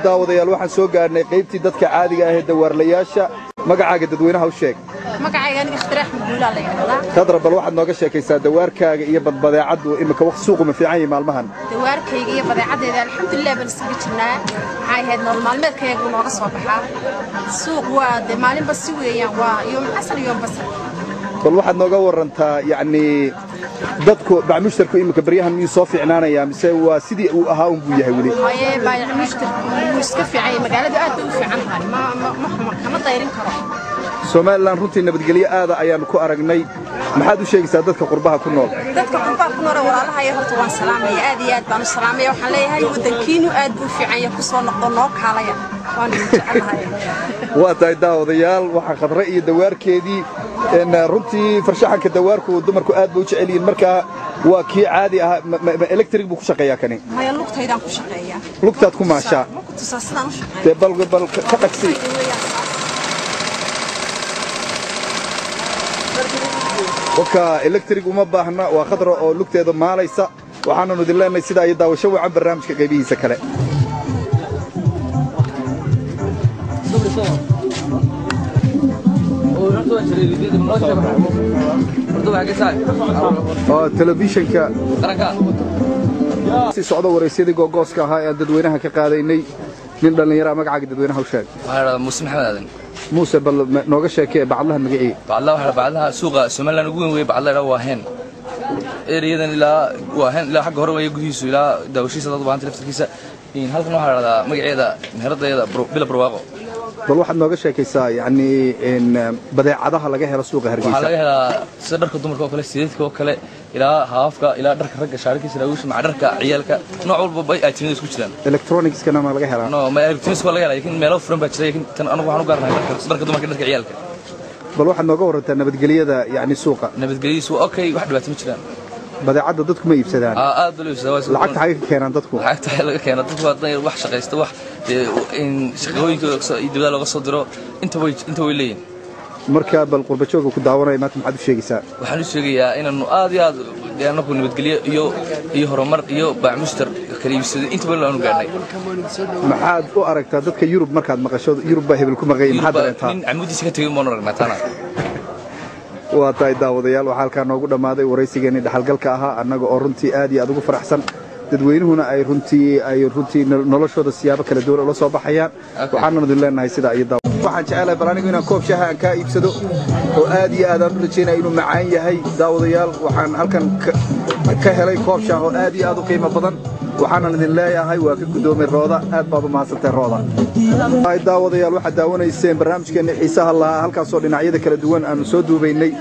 daawadayaal waxaan soo gaarnay qaybtii dadka caadiga ah ee dawaarlayaasha magacaaga dadweynaha u sheeg magacayga aniga Ikhtiraax Mudula la yiraahdaa khadra bal waxaad nooga sheekaysaa dawaarkaaga iyo badeecadu imika waqti suuqu ma fiican yahay maalmahan dawaarkayga iyo badeecadeeda alxamdulillah baan isaga jirnaa waxay ahayd nolol maalmeedkaygu nooga soo baxaa suuq waa de maalinba si weeyaan waa yoom xasan yoom basal bal waxaad nooga warantaa yacni dadku bacmushtarku imika baryahan miyuu soo fiicnaanaya mise waa sidii uu ahaa un buu yahay weli haye bacmushtarku wuu iska fiicay magaalada aad u fiican tahay ma kama dayrin karo Somaliland runtii nabadgelyo aad ayaan ku aragnay maxaad u sheegaysaa dadka qurbaha ku nool dadka qurbaha ku nool walaalaha ay horta waan salaamay aad iyo aad baan u salaamay waxaan leeyahay wadankiinu aad buu fiican yahay ku soo noqdo noo kaalaya waan jecelahay waa tahay daawadayaal waxa khadra iyo dawaarkeedii runtii farshaxanka dawaarku dumarku aad buu u jecel yihiin marka waa kii caadi ah electric buu ku shaqeeyaa kani maya lugtaydaan ku shaqeeyaa lugtaad ku maashaa ma ku tusaasadaan u shaqeeyaa bal ka dhaqsi waka electric uma baahna waa khadra oo lugteeda maalaysa waxaananu idin leenahay sida ay daawasho wacan barnaamijka qaybihiisa kale telefishinka si socdo waraysyadii googooska ahaa ee dadweynaha ka qaadaynay nin dhallinyara magacaaga dadweynaha u sheeg muuse maxamed aadan موسى بل نوغا شيكي بعضها مقعي بعضها سوق سومالان ugu weyn way بعضها waa heen ereyadan ilaa waa heen ilaa xaq hore way gudihiisu ilaa daawashiisa dad baanta laftirkiisa in halkan waxa la radaa magaceeda meheradayda bila barwaaqo bal waxaad nooga sheekaysaa yani in badeecadaha laga helo suuqa Hargeysa waxa laga helaa sida dharka dumarka oo kale sideedka oo kale ilaa haafka ilaa dharka ragga shaarkiisa laawusha ma dharka ciyalka nooc walba bay ajinada isku jiraan electronics kana ma laga helaa no ma electronics waa laga helaa laakiin meelo furan baa jiray tan anagu waxaan u gaarnay dharka dumarka dharka ciyalka bal waxaad nooga warantaa nabadgelyada yani suuqa nabadgelyadiisu okay wax dhibaato ma jiraan badeecada dadku ma iibsadaan aad loo iibsadaa lacagta xagga ka keenan dadku lacagta laga keeno dadku waa wax shaqeysta wax in shaqooyinka dibadda looga soo diro inta way leeyihiin marka bal qurba jooga ku daawanaya maanta maxaad u sheegaysaa waxaan u sheegayaa inaanu aad iyo aad anagu nabadgelyo iyo horumar iyo bacmushtar kala iibsado inta badan aanu gaarnay maxaad u aragtaa dadka Yurub markaad maqasho Yurub baa hebel ku maqay maxaad dareentaa in amudiisa ka tagay moon aragnaa taana waa tahay daawadayaal waxa halka noogu dhamaaday waraysigeena dhaxalgalka ahaa annaga oo runtii aad iyo aad ugu faraxsan dadweynuhuna ay runtii noloshooda siyaabo kala duwan oo la soo baxayaan waxaan idin leenahay sida ay waxaan jecelahay bal anigu inaan koob shaaha aan ka iibsado oo aad iyo aad aan u rajeynayo inuu macaan yahay daawadayaal waxaan halkan ka helay koob shaah oo aad iyo aad u qiimo badan waxaan idin leeyahay waa ka gudoomay rooda aad baad u mahadsantahay rooda ay daawadayaal waxa daawanayseen barnaamijkeena xiisaha lahaa halkaas oo dhinacyada kala duwan aan soo duubaynay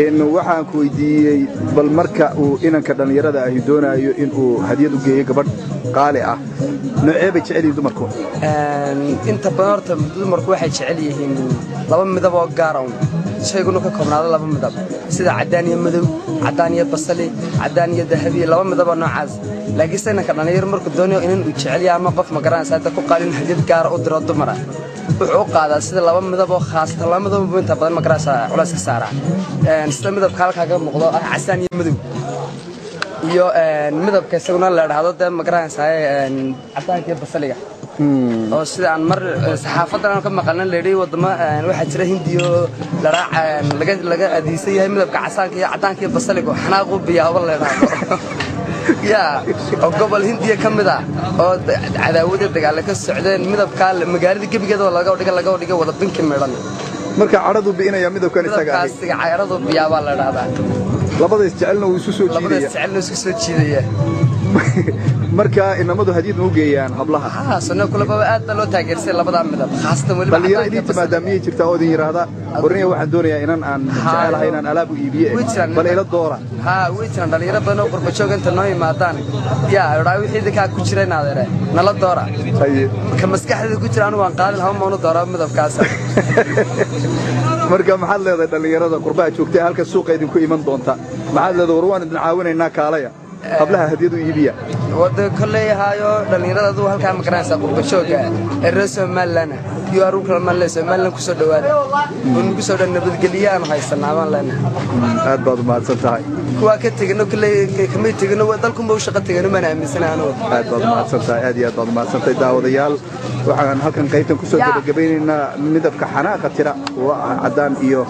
in waxaan ku weydiiyay bal marka uu inanka dhalinyarada ah doonayo in uu hadiyad u geeyo gabadh qaali ah noocee bay jecel yihiin dumarku inta badan horta dumarku waxay jecel yihiin laba midab oo gaar ah shayguna ka koobnaado laba midab sida cadaan iyo madow cadaan iyo basali cadaan iyo dahabi laba midab oo noocaas laakiin sanadka dhalinyaro markuu doonayo inuu jecel yahay ama qof ma garanaysa inta ku qaalin hadiyad gaar u diro dumar wuxuu qaadaa sida laba midab oo khaas ah laba midab inta badan ma garanaysa culays ka saara sida midabka halkaaga muuqdo casaan iyo madow iyo midabka isaguna la yiraahdo ma garanaysa cadaanka iyo basaliga oo sida aan mar saxaafadan ka maqalna leeyahay wadamo waxa jira hindiyo la raac laga adeysay yahay midabka casaanka iyo cadaanka iyo basaliga xanaaqo biyaabo la yiraahdo ya oo gobol hindiya kamida oo cadaawada dagaal ka socdeen midabka magaalada gabigeeda laga dhigay wada binki meelan marka caradu biinaya midabkan isaga ah midabkaas caradu biyaaba la yiraahdaa labada isjecelna uu isu soo jiidaya marka inamadu hadiyad u geeyaan hablaha sano kulaba aad loo taageersay labada midab khaasatan waliba dhalinyarada maadaama jirta oo idin yiraahda warniya waxaan doonayaa inaan aan jecelahay inaan alaab u iibiyo bal ila doora way jiraan dhalinyaro badan oo qurba joog inta noo yimaadaan yaa wixii ka ku jira naadeere nala doora ka maskaxda ku jira anigu aan qaalin hawo maanu doora midabkaas marka maxaad leedahay dhalinyarada qurbaha joogtay halka suuqa idinku iman doonta maxaad leedahay war waan idin caawinaynaa kaalaya hablaha hadiyad u iibiya wada kalley haayo dhalinyaradu halka ma garanaysa qurba jooga ee reer Somaliland iyo aruurka Somaliland ku soo dhawaada oo nagu soo dhan nabadgeliyaan haysanaa baan leenahay aad baad u mahadsantahay kuwa ka tagano kalley kamay tagano dalku ma u shaqo tagano ma aaminsanaano aad baad u mahadsantahay aad iyo aad baad u mahadsantahay daawadayaal waxaan halkan qaybtan ku soo gabagabaynaynaa midabka xanaaqa tira waa cadaan iyo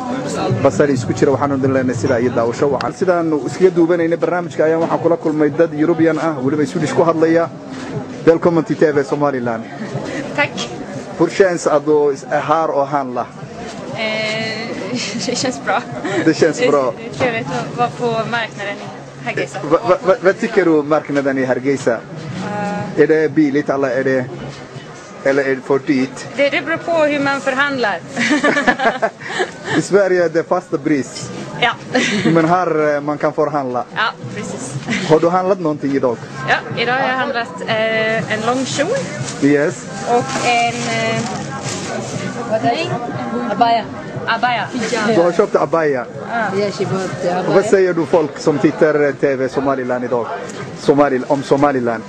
basali isku jira waxaan u leenahay sida ay daawasho waxaan sidaan iskaga duubanayna barnaamijka ayaan waxaan kula kulmay dad European ah waliba Swedish ku hadlaya Välkommen till TV Somaliland. Tack. Hur känns att du är här och handla? Det känns bra. Det känns bra. Det är trevligt att vara på marknaden i Hargeisa. Vad tycker du marknaden i Hargeisa? Är det billigt eller är det för dyrt? Det beror på hur man förhandlar. I Sverige är det fasta pris. Ja. Men här man kan förhandla. Ja, precis. Har du handlat någonting idag? Ja, idag har jag handlat en lång kjol. Yes. Och en... Abaya. Abaya. Du har köpt abaya. Yeah, she bought abaya. Vad säger du folk som tittar TV Somaliland idag? Om Somaliland.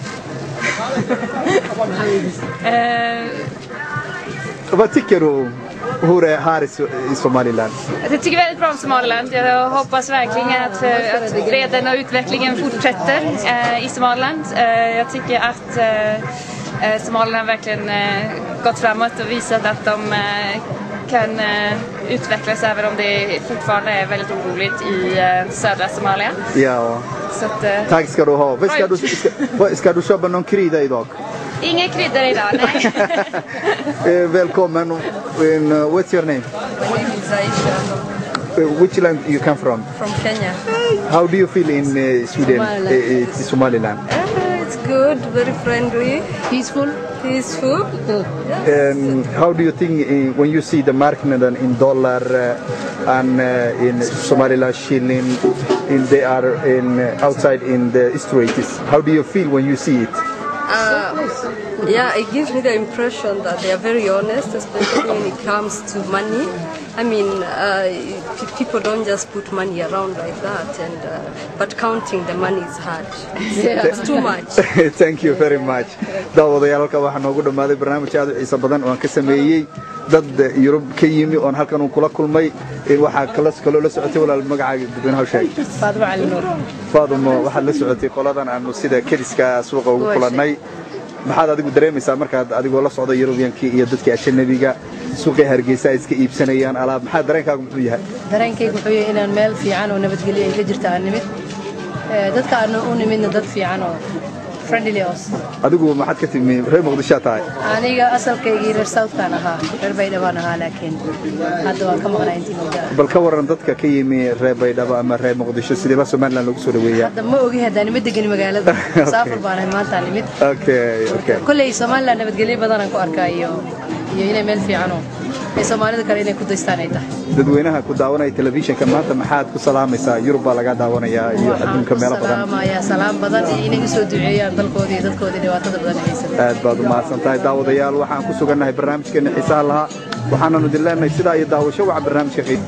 Vad tycker du? Hur är här i Somaliland? Jag tycker väldigt bra om Somaliland. Jag hoppas verkligen att freden och utvecklingen fortsätter i Somaliland. Jag tycker att Somaliland verkligen gått framåt och visat att de kan utvecklas även om det fortfarande är väldigt oroligt i södra Somalia. Ja. Så att, tack ska du ha. Ska du köpa någon krydda idag? Inga kryddor idag, nej. Välkommen. What's your name? My name is Aisha. Which land you come from? From Kenya. How do you feel in Sweden? Somaliland. It's good, very friendly, Peaceful. peaceful. And how do you think when you see the marknaden in dollar and in Somaliland shilling, they are outside in the streets? How do you feel when you see it? Yeah, it gives me the impression that they are very honest, especially when it comes to money. I mean, people don't just put money around like that, but counting the money is hard. It's too much. Thank you very much. daawadayaal halka waxaan noogu dhamaaday barnaamij aad u xiiso badan oo aan ka sameeyay dad Yurub ka yimi oo halkan kula kulmay waxa kala la socotay walaal magacaaga dadweynaha sheeg Faadimo Cali Nuur. Faadimo waxa la socotay qoladan aanu sida kediska suuqa ugu kulanay maxaad adigu dareemaysaa markaad adigoo la socdo European-kii iyo dadka ajnabiga suuqa Hargeysa iska iibsanayaan alaab maxaa dareenkaagu muxuu yahay Dareenkaygu wuxuu yahay inaan meel fiican oo nabadgelyo ay ka jirto aan nimid dadka aan u nimidna dad fiican oo friendly os adigu maxaad ka timi reer Muqdisho tahay aniga asalkaygii reer South-kaan ahaa reer Baydhabo ahaa laakiin hadda waan ka maqnaa intii muddo bal ka waran dadka ka yimi reer Baydhabo ama reer Muqdisho sidee Somaliland lagu soo dhaweeyaa hadda ma ogi hadda nimid degan magaalada saafar baan maanta nimid okay kulay Somaliland nabadgelyo badan aan ku arkaa iyo inay meel fiican oo ay Soomaalida kale inay ku daystaan ay tahay dadweynaha ku daawanaya television-ka maanta maxaad ku salaamaysaa Yurub baa laga daawanayaa iyo adduunka meelo badan salaam badan inay u soo duceeyaan dalkoodii iyo dadkoodii dhibaatada badan haysan aad baad u mahadsantahay daawadayaal waxaan ku sugannahay barnaamijkeena xiisaha lahaa waxaananu dileenahay sidaa iyo daawasho waxa barnaamijka qiib